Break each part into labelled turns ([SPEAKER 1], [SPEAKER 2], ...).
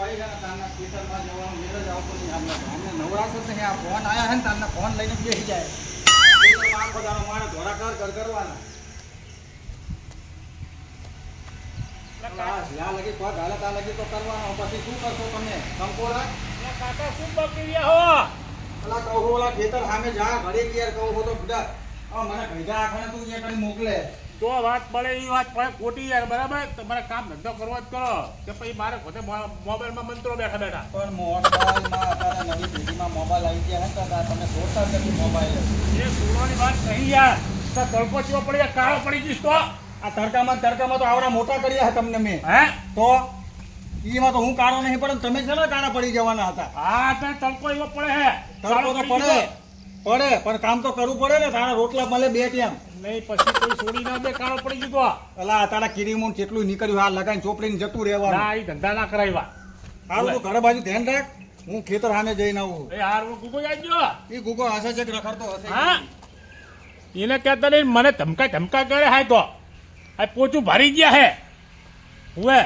[SPEAKER 1] આવી છે ને તારના ખેતરમાં જવાનું મેળ જ આવતો નહીં. અમને નવરાશ જ નહીં. આ ફોન આવ્યા છે ને તારના ફોન લઈને બેસી જાય. ખેતરમાં આખો દાડો મારે ધોળા કર કરવાના. જ્યાં લગી પગ હાલે ત્યાં લગી તો કરવાનો. પછી શું કરશો તમે? કંકોડા
[SPEAKER 2] કાકા શું બગડી રહ્યા હો?
[SPEAKER 1] પેલા કહું ઓલા ખેતર સામે જા ઘડી ક્યારે કહું હો તો બધા મને ભેગા આખને તું એ કરી મોકલે.
[SPEAKER 2] જો વાત પડે એ વાત પડે ખોટી યાર, બરાબર? તમારે કામ ધંધો કરવો જ કરો કે પછી મારે પોતે મોબાઈલમાં મંત્રો બેઠા બેઠા.
[SPEAKER 1] પણ મોબાઈલમાં અત્યારે નવી પેઢીમાં મોબાઈલ આવી ગયા હતા તો તમે જોતા જ નથી મોબાઈલ.
[SPEAKER 2] એ સુરવાની વાત નહીં યાર. તો તડકો ચેવો પડી જાય, કાળો પડી જઈશ તો.
[SPEAKER 1] આ તડકામાં તો આવડા મોટા કર્યા છે તમને મેં.
[SPEAKER 2] હે
[SPEAKER 1] તો ઈમાં તો હું કાળો નહીં પડે તમે છે ને કાળા પડી જવાના હતા.
[SPEAKER 2] હા તો તડકો એવો પડે હે.
[SPEAKER 1] તડકો તો પડે પણ કામ તો કરવું પડે ને. તારા રોટલા મળે બે ટાઈમ
[SPEAKER 2] નહીં પછી કોઈ છોડી ના દે, કાળો પડી જતો.
[SPEAKER 1] અલા તારા કિરીમું કેટલું નીકળ્યું આ લગાઈને ચોપડીને જતું રહેવાનું.
[SPEAKER 2] ના એ ધંધા ના કરાવ્યા.
[SPEAKER 1] હારું તું ઘરે બાજુ ધ્યાન રાખ. હું ખેતર સામે જઈને આવું.
[SPEAKER 2] એ હાર હું ગુગો જાજો.
[SPEAKER 1] એ ગુગો હશે છે કે રખડતો હશે.
[SPEAKER 2] હા એને કહેતા નહીં મને ધમકા કરે. હાય તો આ પોચું ભરી ગયા હે. હુએ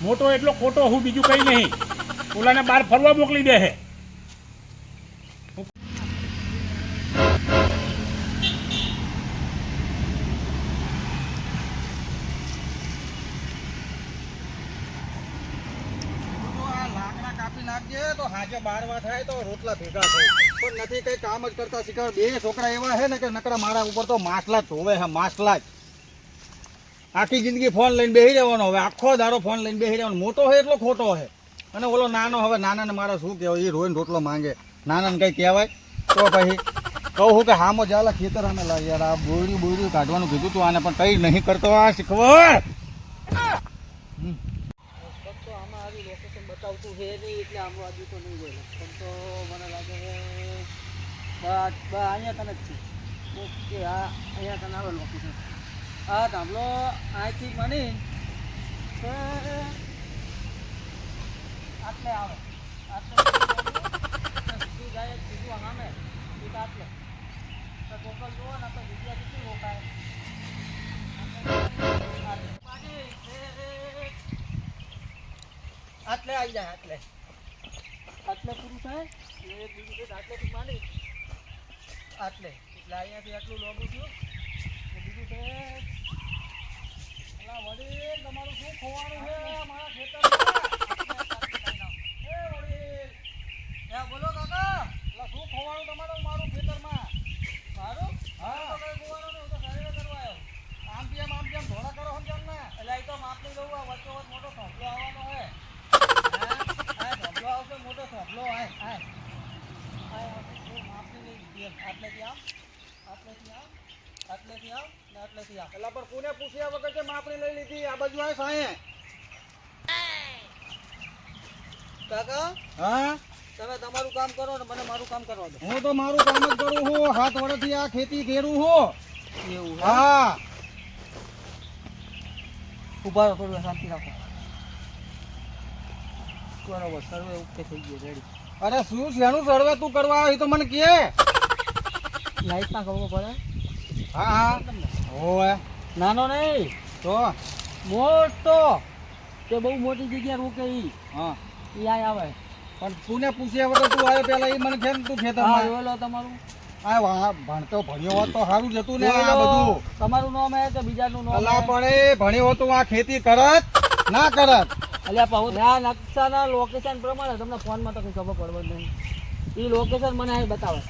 [SPEAKER 2] મોટો એટલો ખોટો હું બીજું કઈ નહીં. ઓલાને બહાર ફરવા મોકલી દે હે.
[SPEAKER 1] તો હાજે 12 થાય તો રોટલા ભેગા થાય. પણ નથી કઈ કામ જ કરતા શીખવા. બે છોકરા એવા છે ને કે નકરા મારા ઉપર તો માસલા જ હોવે છે. માસલા જ આખી જિંદગી ફોન લઈને બેસી રહેવાનો. હવે આખો દારો ફોન લઈને બેસી રહેવાનો. મોટો હોય એટલો ખોટો છે અને ઓલો નાનો. હવે નાનાને મારે શું કહેવાય? એ રોઈને રોટલો માંગે. નાનાને કઈ કહેવાય તો પછી કહું કે હામો જાલા ખેતર અમે લાવી યાર. આ બોર્યું કાઢવાનું કીધું તું આને પણ કઈ નહીં કરતો. આ શીખવા
[SPEAKER 3] બતાવતું છે નહીં એટલે આમ આજુ તો નહીં હોય. પણ તો મને લાગે છે અહીંયા તને જ છે ઓકે. હા અહીંયા તને આવે લોકેશન. હા ધાબલો અહીંથી મની આટલે આવે. આટલે સીધું જાય સીધું સામે એક આટલે તો ટોટલ જુઓ ને તો જગ્યા કેટલી રોકાય. આટલે આવી જાય. આટલે પૂરું થાય એટલે એક બીજું છે આટલેથી માંડી આટલે એટલે અહીંયાથી આટલું લોબું થયું. બીજું છે એટલે વડીલ તમારું શું ખોવાનું છે મારા ખેતરમાં? એ વડીલ ત્યાં બોલો કાકા. એટલે શું ખોવાનું તમારું મારું ખેતરમાં? મારું? હા કઈ ખોવાનું નહીં. હું તો સર્વે કરવા આવ્યો. આમ તેમ ધોળા કરો સમજાવ ને. એટલે એ તો માપની દઉં. આ વચ્ચે મોટો થોપલો આવવાનો હોય. મોટો થોભલો આટલેથી આમ ને આટલેથી આમ.
[SPEAKER 1] એટલે પણ કોને પૂછ્યા વગર કે માપણી લઈ લીધી? આ બાજુ આવે સાંયે.
[SPEAKER 3] કાકા
[SPEAKER 1] હા
[SPEAKER 3] તમે તમારું કામ કરો ને મને મારું કામ કરવા દો.
[SPEAKER 1] હું તો મારું કામ જ કરું છું. 7 વર્ષથી આ ખેતી કરું છું.
[SPEAKER 3] એવું?
[SPEAKER 1] હા
[SPEAKER 3] ઉભા રહો, થોડું શાંતિ રાખો. બરોબર સર્વે ઓકે થઈ ગયો રેડી.
[SPEAKER 1] અરે શું શેનું સર્વે તું કરવા આવ્યો? એ તો મને કે
[SPEAKER 3] લાઈટ ના ખબર પડે.
[SPEAKER 1] હા ઓય
[SPEAKER 3] નાનો નહીં
[SPEAKER 1] તો
[SPEAKER 3] મોટો તે બહુ મોટી જગ્યા રોકે ઈ.
[SPEAKER 1] હા
[SPEAKER 3] ઈ આવે.
[SPEAKER 1] પણ તુને પૂછ્યા વગર તું આવ્યો પેલા એ મને કેમ તું
[SPEAKER 3] હા
[SPEAKER 1] ખેતરમાં
[SPEAKER 3] જોયેલો તમારું.
[SPEAKER 1] આ ભણતો ભણ્યો હોત તો સારું જતું ને. આ બધું
[SPEAKER 3] તમારું નામ હે કે બીજાનું નામ?
[SPEAKER 1] અલા પણ એ ભણ્યો હોત તો આ ખેતી કરત ના કરત?
[SPEAKER 3] અલ્યા પાહુ આ નકશાના લોકેશન પ્રમાણે તમને ફોનમાં તો કઈ ખબર પડવા જ નહીં. એ લોકેશન મને અહીં બતાવે.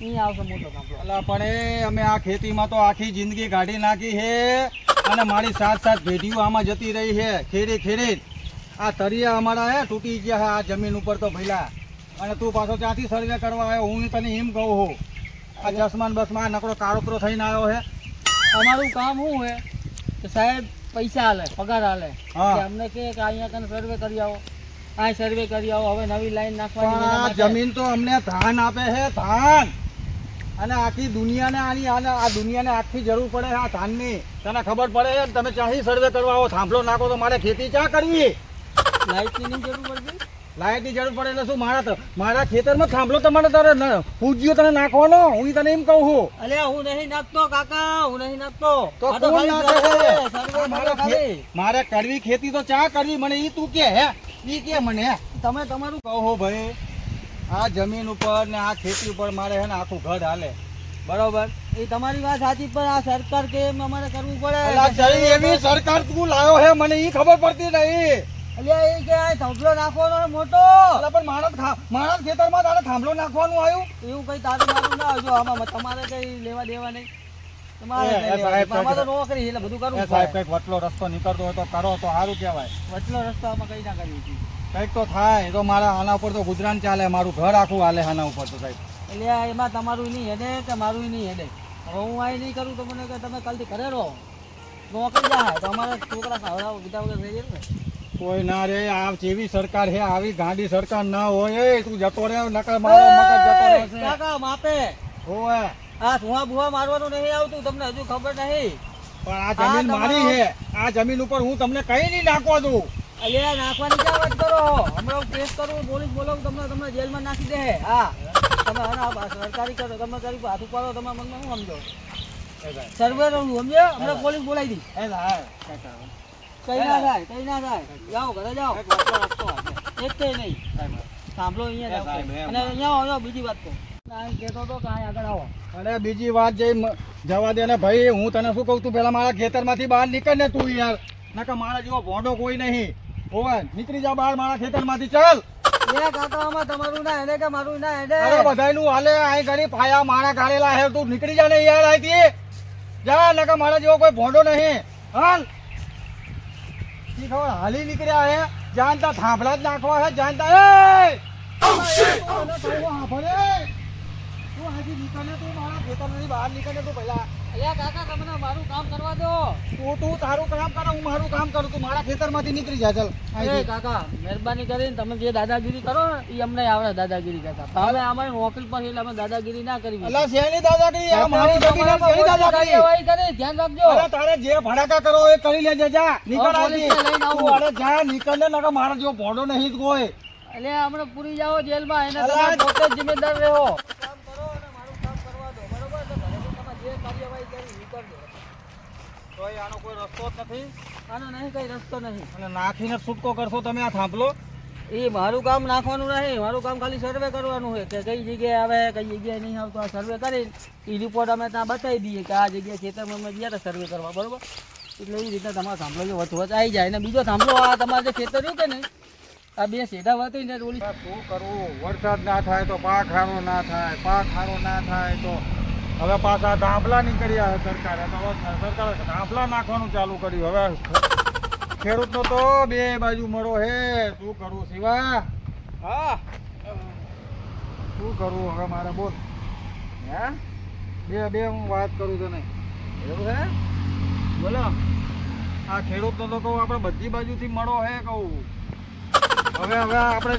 [SPEAKER 3] અહીં આવશે મોટો કાપલો.
[SPEAKER 1] અલા પણ એ અમે આ ખેતીમાં તો આખી જિંદગી કાઢી નાખી છે અને મારી 7 પેઢીઓ આમાં જતી રહી છે. ખેડી આ તરિયા અમારા હે તૂટી ગયા છે આ જમીન ઉપર તો ભઈલા. અને તું પાછો ત્યાંથી સર્વે કરવા આવ્યો. હું તને એમ કહું છું આ ચશ્માન બસમાં નકરો કાળોતરો થઈને આવ્યો છે.
[SPEAKER 3] અમારું કામ શું છે કે સાહેબ પૈસા હાલે, પગાર હાલે.
[SPEAKER 1] હા.
[SPEAKER 3] કે અમને કે અહીંયા તને સર્વે કરી આવો, આ સર્વે કરી આવો. હવે નવી લાઈન
[SPEAKER 1] પણ
[SPEAKER 3] નાખવાની
[SPEAKER 1] આ જમીન તો અમને ધાન આપે છે ધાન. અને આખી દુનિયાને આ દુનિયાને આખી જરૂર પડે છે આ ધાનની. તને ખબર પડે છે? તમે ચાહી સર્વે કરવા આવો થાંભલો નાખો તો મારે ખેતી ક્યાં કરવી?
[SPEAKER 3] લાઈટની નહીં જરૂર પડતી.
[SPEAKER 1] લાઇટની જરૂર પડે એટલે શું મારા ખેતરમાં થાંભલો તમારે તારે પૂજ્યો તને નાખવાનો હું તને એમ કહું છું
[SPEAKER 3] અલ્યા હું નહીં નાખતો કાકા, હું નહીં નાખતો.
[SPEAKER 1] તો
[SPEAKER 3] આ તો
[SPEAKER 1] કોણ
[SPEAKER 3] ખાલી
[SPEAKER 1] નાખે
[SPEAKER 3] સર્વે
[SPEAKER 1] છે?
[SPEAKER 3] છે, સર્વે
[SPEAKER 1] મારે
[SPEAKER 3] ખાલી.
[SPEAKER 1] મારે કરવી ખેતી તો ચા કરવી મને ઈ તું કે હે ઈ કે મને હે
[SPEAKER 3] તમે તમારું
[SPEAKER 1] કહો ભાઈ આ જમીન ઉપર ને આ ખેતી ઉપર મારે હે ને આખું ઘર હાલે બરોબર
[SPEAKER 3] એ તમારી વાત સાચી, પણ આ સરકાર કે એમ અમારે કરવું પડે.
[SPEAKER 1] અલા જઈ એવી સરકાર તું લાયો હે મને ઈ ખબર પડતી નહીં
[SPEAKER 3] અલ્યા એ કે આ થાંભલો નાખવાનો છે મોટો.
[SPEAKER 1] અલા પણ મારા ખેતરમાં તારે થાંભલો નાખવાનું આવ્યું
[SPEAKER 3] એવું કઈ તારું મારું ના હોય. જો આમાં તમારે કઈ લેવા દેવા નહીં. તમારે
[SPEAKER 1] એ,
[SPEAKER 3] કઈ લેવા
[SPEAKER 1] સાહેબ,
[SPEAKER 3] દેવા. આમાં તો નોકરી એટલે બધું કરવું
[SPEAKER 1] એ સાહેબ
[SPEAKER 3] પડે.
[SPEAKER 1] કઈક વચલો રસ્તો નીકળતો હોય તો કરો તો સારું કહેવાય
[SPEAKER 3] વચલો રસ્તો આમાં કઈ ના કરવી છે.
[SPEAKER 1] કઈક તો થાય એ તો મારા આના ઉપર તો ગુજરાન ચાલે મારું ઘર આખું હાલે આના ઉપર તો સાહેબ
[SPEAKER 3] એટલે આ એમાં તમારું નહીં હેડે કે મારું નહીં હેડે. હવે હું આ નહીં કરું તો મને કે તમે કાલથી ઘરે રહો નોકરી જાય તો અમારા છોકરા ખાવડાવો બીજા વગર થઈ જાય ને.
[SPEAKER 1] કોઈ ના રે આ જેવી સરકાર હે આવી ગાંડી સરકાર ના હોય એ તું જતો રે નકર મારો મગજ જતો
[SPEAKER 3] એ,
[SPEAKER 1] રહેશે
[SPEAKER 3] કાકા માપે
[SPEAKER 1] ઓય
[SPEAKER 3] આ ધુઆ બુઆ મારવાનું નહીં આવતું, તમને હજુ ખબર નહીં.
[SPEAKER 1] પણ આ જમીન
[SPEAKER 3] તમારો-
[SPEAKER 1] મારી હે આ જમીન ઉપર હું તમને કઈ નહીં નાખવા દઉં
[SPEAKER 3] અલ્યા નાખવાની ક્યાં વાત કરો? હમણાં હું કેસ કરું, પોલીસ બોલાવું, તમને જેલમાં નાખી દે. હા તમે હવે આ સરકારી કરો, તમે કરી હાથ ઉપાડો, તમે મનમાં શું સમજો? સર્વે રહું સમજ્યો? હમણાં પોલીસ બોલાવી દી.
[SPEAKER 1] એ લાય
[SPEAKER 3] કઈ ના થાય, કઈ ના થાય. જાઓ ઘરે જાઓ. એક કઈ નહીં. સાંભળો અહીંયા જાઓ.
[SPEAKER 1] સાહેબ, એમ.
[SPEAKER 3] અને અહીંયા આવો, જાઓ, બીજી વાત કહું. ના, એમ કહેતો હતો કે અહીંયા આગળ આવો.
[SPEAKER 1] અને બીજી વાત જવા દે ને ભાઈ હું તને શું કહું તું પેલા મારા ખેતરમાંથી બહાર નીકળ ને તું યાર નકર મારા જેવો ભોંડો કોઈ નહીં ઓય નીકળી જા બહાર મારા ખેતરમાંથી ચાલ
[SPEAKER 3] એ કાકા આમાં તમારું ના હેડે કે મારું ના હેડે?
[SPEAKER 1] અરે બધાયનું હાલે આઈ ઘડી પાયા મારા ગાળેલા હે તું નીકળી જા ને યાર આઈથી જા નકર મારા જેવો કોઈ ભોંડો નહીં હાલ ઈ ખબર હાલી નીકળ્યા હે જાણતા થાંભલા જ નાખવા હે જાણતા એ તું હાજી નીકળ ને તું મારા ખેતરમાંથી બહાર નીકળ ને તું પહેલા
[SPEAKER 3] અલ્યા કાકા તમને મારું કામ કરવા દો.
[SPEAKER 1] તું તારું કામ કરે હું મારું કામ કરું તું મારા ખેતરમાંથી નીકળી જા ચાલ
[SPEAKER 3] એ કાકા મહેરબાની કરીને તમે જે દાદાગીરી કરો ને એ અમને આવડે દાદાગીરી કરતા. તમે અમારી નોકરી પર એટલે અમે દાદાગીરી ના કરવી.
[SPEAKER 1] અલા શેની દાદાગીરી આ મારી જમીન શેની દાદાગીરી
[SPEAKER 3] કાર્યવાહી કરે, ધ્યાન રાખજો.
[SPEAKER 1] અરે તારે જે ભડાકા કરો એ કરી લેજે જા નીકળ આજી
[SPEAKER 3] પોલીસને લઈને આવું.
[SPEAKER 1] તું અરે જા નીકળ ને નકર મારા જેવો ભોંડો નહીં કોઈ
[SPEAKER 3] એટલે હમણાં પૂરી જાઓ જેલમાં, એને
[SPEAKER 1] અલા,
[SPEAKER 3] તમે પોતે જ જિમ્મેદાર રહો. કામ કરો અને મારું કામ કરવા દો, બરોબર? તો ઘરેથી તમે જે કાર્યવાહી કરી એ કરજો.
[SPEAKER 1] તોય આનો કોઈ રસ્તો જ નથી
[SPEAKER 3] આનો નહીં કઈ રસ્તો નહીં.
[SPEAKER 1] અને નાખીને છૂટકો કરશો તમે આ થાંભલો
[SPEAKER 3] એ મારું કામ નાખવાનું નહીં, મારું કામ ખાલી સર્વે કરવાનું છે કે કઈ જગ્યાએ આવે કઈ જગ્યાએ નહીં આવતો. આ સર્વે કરી એ રિપોર્ટ અમે ત્યાં બતાવી દઈએ કે આ જગ્યાએ ખેતરમાં અમે ગયા હતા સર્વે કરવા, બરોબર? એટલે એ રીતના તમારો થાંભલો જો વચ વચ આવી જાય. અને બીજો થાંભલો આ તમારે જે ખેતર રહ્યું કે નહીં આ બે સેઢા વધી ને ઓલી
[SPEAKER 1] શું કરવું વરસાદ ના થાય તો પાક હારો ના થાય પાક હારો ના થાય તો હવે પાછા ધાંભલા નીકળ્યા છે સરકારે તો હવે સરકારે ધાંભલા નાખવાનું ચાલુ કર્યું હવે ખેડૂતનો તો બે બાજુ મરો હે શું કરવું શિવા હા શું કરવું હવે મારે બોલ હે બે હું વાત કરું તને એવું હે બોલો આ ખેડૂતનો તો કહું આપણે બધી બાજુથી મળો હે કહું હવે આપણે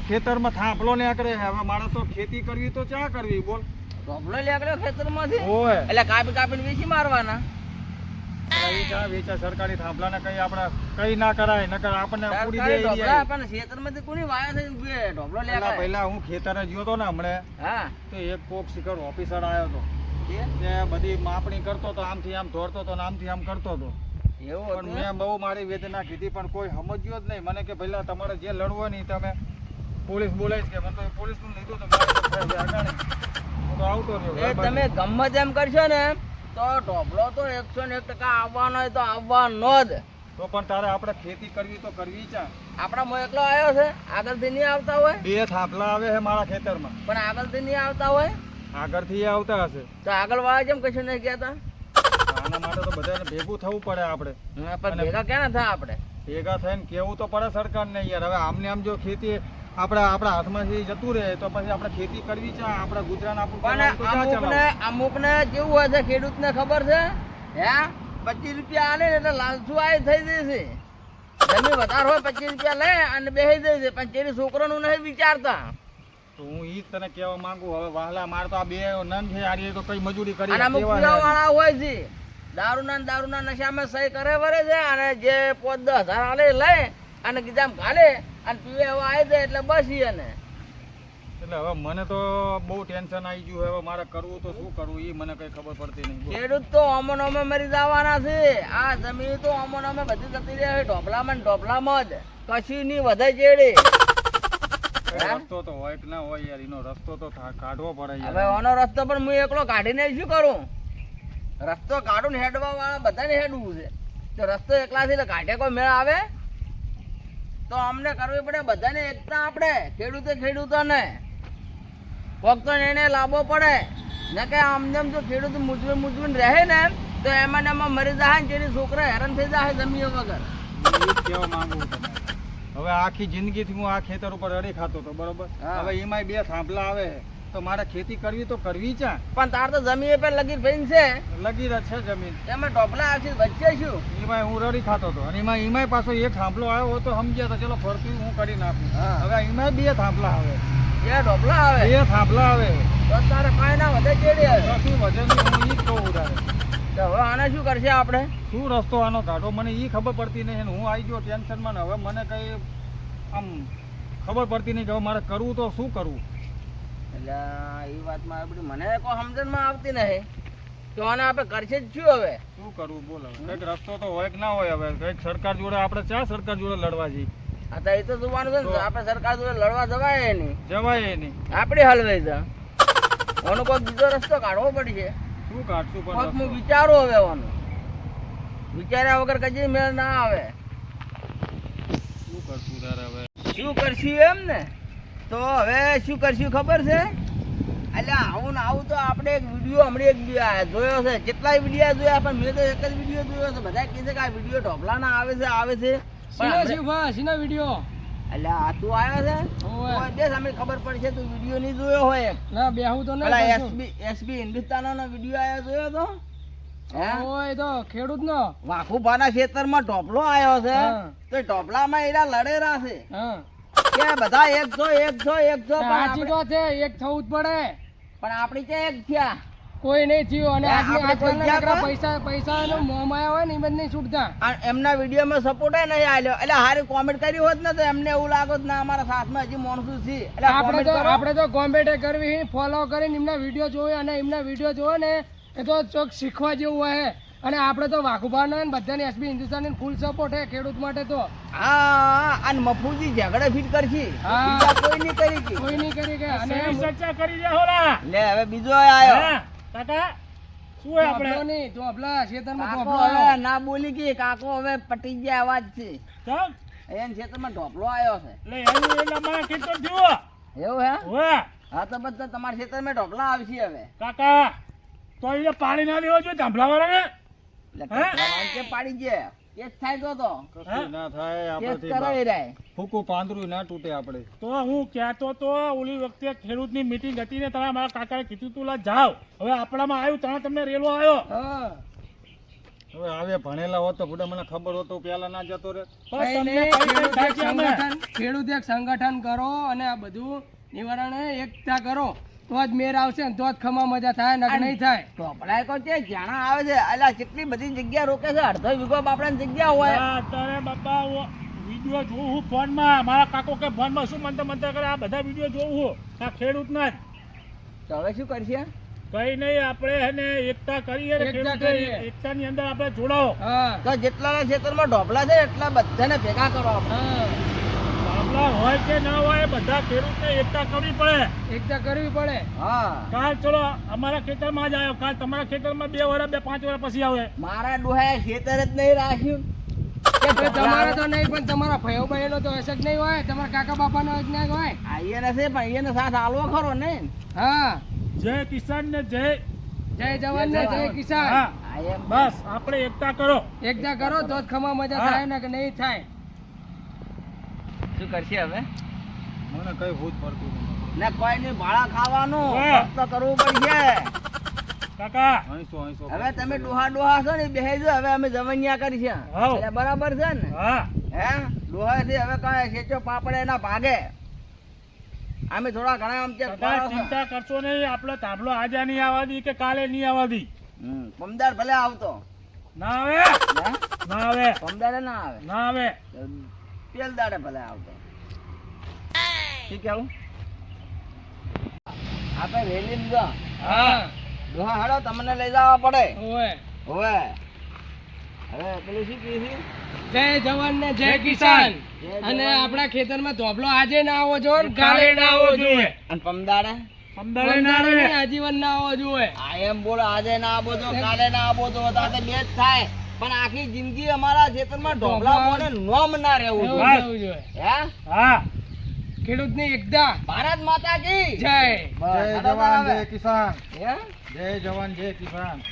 [SPEAKER 1] ખેતરમાં થાંભલો નીકળે હવે મારે તો ખેતી કરવી તો ચા કરવી બોલ
[SPEAKER 3] ઢોબલો લેકડ્યો ખેતરમાંથી
[SPEAKER 1] ઓય
[SPEAKER 3] એટલે કાપી કાપીને વેચી મારવાના.
[SPEAKER 1] ઈ ચા વેચા સરકારી થાંભલાને કઈ આપણે કઈ ના કરાય નકર આપણને પૂરી દે
[SPEAKER 3] સરકારી ઢોબલા
[SPEAKER 1] એરિયા.
[SPEAKER 3] આપણને ખેતરમાંથી કોની વાયા થઈ ઊભી છે? ઢોબલો
[SPEAKER 1] પેલા
[SPEAKER 3] લેકડે.
[SPEAKER 1] પહેલા હું ખેતરે ગયો તો ને હમણે
[SPEAKER 3] હા
[SPEAKER 1] તો એક કોક શિખર ઓફિસર આવ્યો તો
[SPEAKER 3] એ?
[SPEAKER 1] તે બધી માપણી કરતો તો આમથી આમ દોડતો તો ને આમથી આમ કરતો તો
[SPEAKER 3] એવું
[SPEAKER 1] પણ
[SPEAKER 3] હતું?
[SPEAKER 1] મેં બહુ મારી વેદના કીધી પણ કોઈ સમજ્યો જ નહીં મને કે પહેલા તમારે જે લડવું નહીં તમે પોલીસ બોલાવીશ કે મને તો પોલીસનું લીધું તો મારે તો ફરી અગાડી. હું તો આવતો રહ્યો
[SPEAKER 3] એ તમે ગમત એમ કરશો ને તો ઢોબલો તો 101% આવવાનો હોય તો આવવાનો જ.
[SPEAKER 1] તો પણ તારે આપણે ખેતી કરવી તો કરવી ચા
[SPEAKER 3] આપણા મો એકલો આવ્યો છે, આગળથી નહીં આવતા હોય?
[SPEAKER 1] બે થાંભલા આવે છે મારા ખેતરમાં
[SPEAKER 3] પણ આગળથી નહીં આવતા હોય
[SPEAKER 1] આગળથી એ આવતા હશે
[SPEAKER 3] તો આગળ વાળા જેમ કશું નહીં કહેતા?
[SPEAKER 1] આના માટે તો બધાને ભેગું થવું પડે આપણે
[SPEAKER 3] હા, પણ ભેગા ક્યાં થાય આપણે?
[SPEAKER 1] ભેગા થઈને કેવું તો પડે સરકારને યાર હવે આમને આમ જો ખેતી આપણા હાથમાંથી જતું રહે તો પછી આપણે ખેતી કરવી છે આપણે ગુજરાન આપણું
[SPEAKER 3] પણ
[SPEAKER 1] ચલાવવું તો ચા ચલાવવું.
[SPEAKER 3] અમુકને કેવું હોય છે ખેડૂતને ખબર છે હે 25 રૂપિયા આલે ને એટલે લાલચું આય થઈ જશે. જમીન વધારે હોય 25 રૂપિયા લે અને બેસી જાય છે પણ તેરી છોકરાનું નહીં વિચારતા.
[SPEAKER 1] તો હું ઈ જ તને કહેવા માંગુ હવે વાહલા માર તો આ બે નન છે આરી તો કઈ મજૂરી કરી
[SPEAKER 3] અને અમુક
[SPEAKER 1] કેવા
[SPEAKER 3] પીવા
[SPEAKER 1] છે.
[SPEAKER 3] વાળા હોય છે દારૂના નશામાં સહી કરે વરે છે અને જે 5-10 હજાર આલે લે અને ગીજામ ઘાલે અને તું એવો આવી જાય એટલે બસ ઈ એને
[SPEAKER 1] એટલે હવે મને તો બહુ ટેન્શન આવી ગયું હવે મારે કરવું તો શું કરવું એ મને કઈ ખબર પડતી નહીં બોલ.
[SPEAKER 3] ખેડૂત તો અમન અમે મરી જવાના છે. આ જમીન તો અમન અમે બધી જતી રહે ઢોપલામાં ને ઢોપલામાં જ કશું નહીં વધે ચેડે.
[SPEAKER 1] કઈ રસ્તો તો હોય કે ના હોય યાર એનો રસ્તો તો કાઢવો પડે
[SPEAKER 3] હવે
[SPEAKER 1] યાર.
[SPEAKER 3] આનો રસ્તો પણ હું એકલો કાઢીને શું કરું? રસ્તો કાઢું ને હેડવા વાળા બધાને હેડવું છે. તો રસ્તો એકલાથી કાઢે કોઈ મેળ આવે તો અમને કરવી પડે બધાને એકતા. આપણે ખેડૂતોને કોક તો એને લાવવો પડે ને કે આમ જેમ જો ખેડૂત મૂંઝવીને રહે ને તો એમાં ને એમાં મરી જાય ને જેની છોકરા હેરાન થઈ જાય જમીન વગર.
[SPEAKER 1] હું એ જ કહેવા માંગુ છું તમને. હવે આખી જિંદગીથી હું આ ખેતર ઉપર અડી ખાતો હતો બરોબર.
[SPEAKER 3] હા.
[SPEAKER 1] હવે એમાંય બે થાંભલા આવે તો મારે ખેતી કરવી તો કરવી ચા
[SPEAKER 3] પણ તાર તો જમીન પર લગી ભાઈ છે
[SPEAKER 1] લગી જ છે જમીન.
[SPEAKER 3] એમાં ઢોપલા આવશે વચ્ચે શું?
[SPEAKER 1] એમાંય હું રડી ખાતો હતો અને એમાંય પાછો એક થાંભલો આવ્યો હોય તો સમજ્યા તો ચલો ફરતું હું કરી નાખું.
[SPEAKER 3] હા.
[SPEAKER 1] હવે એમાંય બે થાંભલા આવે
[SPEAKER 3] એ ઢોપલા આવે
[SPEAKER 1] બે થાંભલા આવે
[SPEAKER 3] તો તારે કાંઈ ના વધે ચેડી આવે.
[SPEAKER 1] કશું વજન નહીં, હું ઈ જ કહું તારે.
[SPEAKER 3] તો હવે આને શું કરશે આપણે?
[SPEAKER 1] શું રસ્તો આનો કાઢો મને ઈ ખબર પડતી નહીં અને હું આવી ગયો ટેન્શનમાં ને હવે મને કઈ આમ ખબર પડતી નહીં કે હવે મારે કરવું તો શું કરવું.
[SPEAKER 3] એટલે એ વાતમાં આપણી મને કોઈ સમજણમાં આવતી નહીં તો આને આપણે કરશે જ શું હવે?
[SPEAKER 1] શું કરવું બોલ હવે કંઈક રસ્તો તો હોય કે ના હોય હવે કંઈક સરકાર જોડે આપણે ચા સરકાર જોડે લડવા જઈએ
[SPEAKER 3] આ તો એ તો જોવાનું છે ને આપણે સરકાર જોડે લડવા જવાય નહીં
[SPEAKER 1] જવાય નહીં
[SPEAKER 3] આપણે હલવાઈ જા આનો કોઈ બીજો રસ્તો કાઢવો પડશે.
[SPEAKER 1] શું કાઢશું
[SPEAKER 3] કોક
[SPEAKER 1] પણ
[SPEAKER 3] હું
[SPEAKER 1] રસ્તો?
[SPEAKER 3] વિચારું હવે આનું વિચાર્યા વગર કદી મેળ ના આવે.
[SPEAKER 1] શું કરશું તારે હવે
[SPEAKER 3] શું કરશું એમ ને તો હવે શું કરશું ખબર છે? એટલે આવું ને આવું તો આપણે એક વિડીયો હમણાં એક જોયો છે. કેટલાય વિડીયો જોયા પણ મેં તો એક જ વિડીયો જોયો છે. બધા કહે છે કે આ વિડીયો ઢોકલાના આવે છે પણ
[SPEAKER 4] વિડીયો
[SPEAKER 3] એટલે આ તું આવ્યો છે
[SPEAKER 4] ઓવે.
[SPEAKER 3] તો બેસ અમે ખબર પડશે તું વિડીયો નહીં જોયો હોય એક.
[SPEAKER 4] ના બેહું તો
[SPEAKER 3] પેલા
[SPEAKER 4] નહીં
[SPEAKER 3] એસબી હિન્દુસ્તાનનો વિડીયો આવ્યો જોયો તો હે?
[SPEAKER 4] ઓય તો ખેડૂત નો
[SPEAKER 3] વાઘુભાના ખેતરમાં ઢોપલો આવ્યો છે
[SPEAKER 4] હા.
[SPEAKER 3] તો ઢોપલામાં એરા લડેરા છે
[SPEAKER 4] હા
[SPEAKER 3] કે બધા 100 પણ
[SPEAKER 4] સાચી
[SPEAKER 3] આપણે-
[SPEAKER 4] વાત છે એક થવું જ પડે
[SPEAKER 3] પણ આપણી ત્યાં એક થયા.
[SPEAKER 4] કોઈ નહીં થયું અને
[SPEAKER 3] આપણે કોઈ
[SPEAKER 4] આજકાલના
[SPEAKER 3] થયા
[SPEAKER 4] નકરા પૈસા નો મોહમાં આવ્યા હોય ને એ બધું નહીં છૂટતા.
[SPEAKER 3] અને એમના વિડીયોમાં સપોર્ટ નહીં આલ્યો એટલે હારી કોમેન્ટ કરી હોત ને તો એમને એવું લાગોત ના અમારા સાથમાં હજી માણસો છે એટલે
[SPEAKER 4] આપણે તો કોમેન્ટ કરવી ફોલો કરીને એમના વિડીયો જોવે અને એમના વિડીયો જોવે ને એ તો ચોક શીખવા જેવું હોય અને આપણે તો વાઘુભાનો ને બધાને એસબી હિન્દુસ્તાની ફૂલ સપોર્ટ હે ખેડૂત માટે તો
[SPEAKER 3] હા અને મફુજી ઝઘડે ફીટ કરશી
[SPEAKER 4] હા.
[SPEAKER 3] બીજા કોઈ નહીં કરી કે.
[SPEAKER 4] કોઈ નહીં કરી કે અને
[SPEAKER 2] સહી ચર્ચા કરી રહ્યા હોલા
[SPEAKER 3] લે હવે બીજો આવ્યો
[SPEAKER 2] હા, કાકા શું હોય
[SPEAKER 4] ધોબલો
[SPEAKER 2] આપણે
[SPEAKER 4] નહીં ધોબલા ખેતરમાં
[SPEAKER 3] કાકો
[SPEAKER 4] ધોબલો
[SPEAKER 3] હવે
[SPEAKER 4] આવ્યો.
[SPEAKER 3] ના બોલી કે કાકો હવે પટી ગયા અવાજ છે
[SPEAKER 2] ચાલ
[SPEAKER 3] એન ખેતરમાં ઢોપલો આવ્યો છે
[SPEAKER 2] એટલે એનું એટલે અમારા ખેતર થયું
[SPEAKER 3] એવું હે
[SPEAKER 2] હવે
[SPEAKER 3] હા તો બધા તમારા ખેતરમાં ઢોપલા આવશે હવે
[SPEAKER 2] કાકા તો એને પાણી ના દેવા જોઈએ ધાંભલા વાળાને
[SPEAKER 3] એટલે
[SPEAKER 2] હે?
[SPEAKER 3] કાકા કે પાડી ગયા કેસ થાય તો
[SPEAKER 1] કશું ના થાય
[SPEAKER 3] કેસ
[SPEAKER 1] આપણેથી
[SPEAKER 3] કરાવી રહે
[SPEAKER 1] ફૂકું પાંદરું ના તૂટે આપણે.
[SPEAKER 2] તો હું કહેતો તો ઓલી વખતે ખેડૂતની મીટિંગ હતી ને તમે મારા કાકાએ કીધું તું લા જાઓ હવે આપણામાં આવ્યું ત્યાં તમને રેલો આવ્યો
[SPEAKER 4] હા
[SPEAKER 1] હવે આવે ભણેલા હોત તો ભૂડા મને ખબર હોત તો પેલા ના જતો રે.
[SPEAKER 2] પણ
[SPEAKER 4] નહીં,
[SPEAKER 2] તમને
[SPEAKER 4] નહીં,
[SPEAKER 2] કઈ કઈ થાય
[SPEAKER 4] ખેડૂત એક
[SPEAKER 2] છે અમે?
[SPEAKER 4] ખેડૂત એક સંગઠન કરો અને આ બધું નિવારણ એકતા કરો તો જ મેર આવશે ને તો જ ખમા મજા થાય ને નહીં થાય.
[SPEAKER 3] ઢોપલા તો છે જાણા આવે છે અલા કેટલી બધી જગ્યા રોકે છે અડધો વીઘો બાપડાની જગ્યા હોય
[SPEAKER 2] હા, તારે બાપા વિડીયો જોઉં હું ફોનમાં મારા કાકો કે ફોનમાં શું મંતર કરે આ બધા વિડીયો જોઉં હું આ ખેડૂતના જ
[SPEAKER 3] તો હવે શું કરશે
[SPEAKER 2] કઈ નહીં આપણે એને એકતા કરીએ ને
[SPEAKER 4] એકતા
[SPEAKER 2] ખેડૂતો
[SPEAKER 4] કરીએ.
[SPEAKER 2] એકતાની અંદર આપણે જોડાઓ
[SPEAKER 4] હા
[SPEAKER 3] તો જેટલા ખેતરમાં ઢોપલા છે એટલા બધાને ભેગા કરો આપણે
[SPEAKER 4] હા
[SPEAKER 2] ગામડા હોય કે ના હોય બધા ખેડૂતને એકતા કરવી પડે
[SPEAKER 4] એકતા કરવી પડે.
[SPEAKER 3] હા
[SPEAKER 2] કાલ ચલો અમારા ખેતરમાં જ આવ્યો કાલ તમારા ખેતરમાં 2 વર્ષ 5 વર્ષ પછી આવે
[SPEAKER 3] મારા ડોહાએ ખેતર જ નહીં રાખ્યું કે
[SPEAKER 4] હવે તમારા તો નહીં પણ તમારા ભાઈઓ બહેનો તો હશે જ નહીં હોય તમારા કાકા બાપાનો જ નહીં હોય.
[SPEAKER 3] આઈએ નથી પણ અહીંયાનો સાથ આલવો ખરો ને
[SPEAKER 4] હા
[SPEAKER 2] જય કિસાન ને જય
[SPEAKER 4] જય જવાન ને જય કિસાન.
[SPEAKER 2] હા
[SPEAKER 3] આઈએ
[SPEAKER 2] બસ આપણે એકતા કરો
[SPEAKER 4] એકતા કરો તો જ ખમા મજા
[SPEAKER 2] હા.
[SPEAKER 4] થાય ને કે નહીં થાય.
[SPEAKER 3] શું કરશે હવે
[SPEAKER 1] મને કઈ ભૂત પડતું નથી.
[SPEAKER 3] ને કોઈ નહીં ભાડા ખાવાનું
[SPEAKER 2] હા.
[SPEAKER 3] તો કરવું પડશે
[SPEAKER 2] કાકા
[SPEAKER 1] 800
[SPEAKER 3] હવે તમે ડોહા છો ને બેહેજો હવે અમે જવનિયા કરી છે
[SPEAKER 2] હાઉ.
[SPEAKER 3] એટલે બરાબર છે ને
[SPEAKER 2] હા
[SPEAKER 3] હે ડોહાથી હવે કઈ ખેંચો પાપડે ના ભાગે અમે થોડા ઘણા આમ ચેક
[SPEAKER 2] કાકા ચિંતા કરશો નહીં આપણે તાંભલો આજે નહીં આવવા દી કે કાલે નહીં આવવા દી
[SPEAKER 3] પમદાર ભલે આવતો
[SPEAKER 2] ના આવે
[SPEAKER 3] હે?
[SPEAKER 2] ના આવે
[SPEAKER 3] પમદારે ના આવે
[SPEAKER 2] ના આવે
[SPEAKER 3] તેલ દાડે ભલે આવતો શું કેવું આપણે રેલી લીધા
[SPEAKER 4] હા
[SPEAKER 3] ડોહા હાડો તમને લઈ જવા પડે
[SPEAKER 4] ઓય
[SPEAKER 3] હવે હવે પેલું શું કીધું
[SPEAKER 4] જય જવાન ને જય કિસાન અને આપણા ખેતરમાં ધોબલો આજે ના આવવો જોઈએ ને કાલે ના આવવો જોઈએ
[SPEAKER 3] અને પમદાડે
[SPEAKER 4] પંદરને આજીવન ના આવવો જોઈએ
[SPEAKER 3] આ એમ બોલ આજે ના આપો તો કાલે ના આપો તો તાતે બે જ થાય પણ આખી જિંદગી અમારા ખેતરમાં ઢોકળા બોને નોમ ના રહેવું
[SPEAKER 4] એવું
[SPEAKER 3] જોઈએ
[SPEAKER 4] થવું જોઈએ
[SPEAKER 3] હે
[SPEAKER 2] હા
[SPEAKER 4] ખેડૂતની એકતા
[SPEAKER 3] ભારત માતા કી
[SPEAKER 4] જય
[SPEAKER 1] જય જવાન જય કિસાન
[SPEAKER 3] હે
[SPEAKER 1] જય જવાન જય કિસાન